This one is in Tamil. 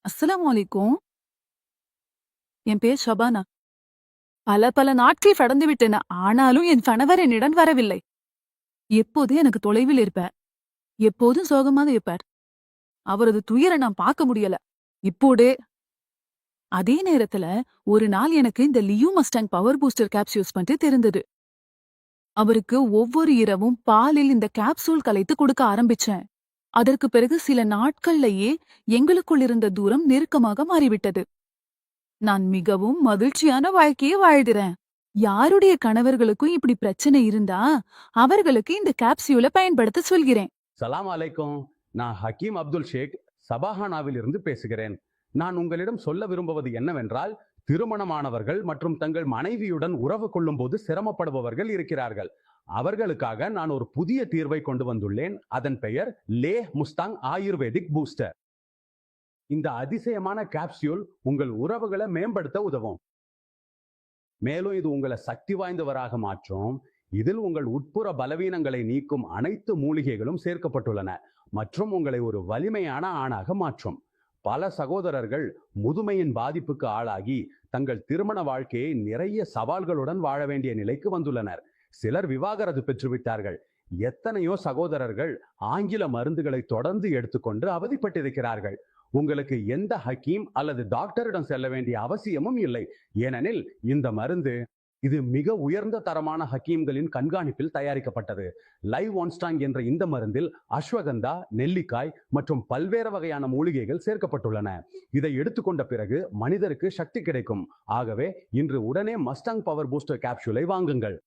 அஸ்ஸலாமு அலைக்கும். என் பேர் ஷபானா. பல பல நாட்கள் கடந்து விட்டன. ஆனாலும் என் கணவர் என்னிடம் வரவில்லை. எப்போதும் எனக்கு தொலைவில் இருப்பார். எப்போதும் சோகமாக இருப்பார். அவரது துயர நான் பார்க்க முடியல. இப்போதே அதே நேரத்துல ஒரு நாள் எனக்கு இந்த லியூ மஸ்டாங் பவர் பூஸ்டர் கேப்சூல்ஸ் பற்றி தெரிந்தது. அவருக்கு ஒவ்வொரு இரவும் பாலில் இந்த கேப்சூல் கலைத்து கொடுக்க ஆரம்பிச்சேன். அதற்கு பிறகு சில நாட்கள்லயே எங்களுக்குள் இருந்த தூரம் நெருக்கமாக மாறிவிட்டது. நான் மிகவும் மகிழ்ச்சியான வாழ்க்கையை வாழ்கிறேன். யாருடைய கணவர்களுக்கும் இப்படி பிரச்சனை இருந்தா அவர்களுக்கு இந்த கேப்சியூலை பயன்படுத்த சொல்கிறேன். சலாம் அலைக்கும். நான் ஹக்கீம் அப்துல் ஷேக் சபாஹானாவில் இருந்து பேசுகிறேன். நான் உங்களிடம் சொல்ல விரும்புவது என்னவென்றால், திருமணமானவர்கள் மற்றும் தங்கள் மனைவியுடன் உறவு கொள்ளும் போது சிரமப்படுபவர்கள் இருக்கிறார்கள். அவர்களுக்காக நான் ஒரு புதிய தீர்வை கொண்டு வந்துள்ளேன். அதன் பெயர் லே முஸ்தாங் ஆயுர்வேதிக் பூஸ்டர். இந்த அதிசயமான கேப்சியூல் உங்கள் உறவுகளை மேம்படுத்த உதவும். மேலும் இது உங்களை சக்தி வாய்ந்தவராக மாற்றும். இதில் உங்கள் உட்புற பலவீனங்களை நீக்கும் அனைத்து மூலிகைகளும் சேர்க்கப்பட்டுள்ளன மற்றும் உங்களை ஒரு வலிமையான ஆணாக மாற்றும். பல சகோதரர்கள் முதுமையின் பாதிப்புக்கு ஆளாகி தங்கள் திருமண வாழ்க்கையை நிறைய சவால்களுடன் வாழ வேண்டிய நிலைக்கு வந்துள்ளனர். சிலர் விவாகரத்து பெற்றுவிட்டார்கள். எத்தனையோ சகோதரர்கள் ஆங்கில மருந்துகளை தொடர்ந்து எடுத்துக்கொண்டு அவதிப்பட்டிருக்கிறார்கள். உங்களுக்கு எந்த ஹக்கீம் அல்லது டாக்டரிடம் செல்ல வேண்டிய அவசியமும் இல்லை. ஏனெனில் இந்த மருந்து இது மிக உயர்ந்த தரமான ஹக்கீம்களின் கண்காணிப்பில் தயாரிக்கப்பட்டது. லைவ் ஒன்ஸ்டாங் என்ற இந்த மருந்தில் அஸ்வகந்தா, நெல்லிக்காய் மற்றும் பல்வேறு வகையான மூலிகைகள் சேர்க்கப்பட்டுள்ளன. இதை எடுத்துக்கொண்ட பிறகு மனிதருக்கு சக்தி கிடைக்கும். ஆகவே இன்று உடனே மஸ்டாங் பவர் பூஸ்டர் கேப்சூலை வாங்குங்கள்.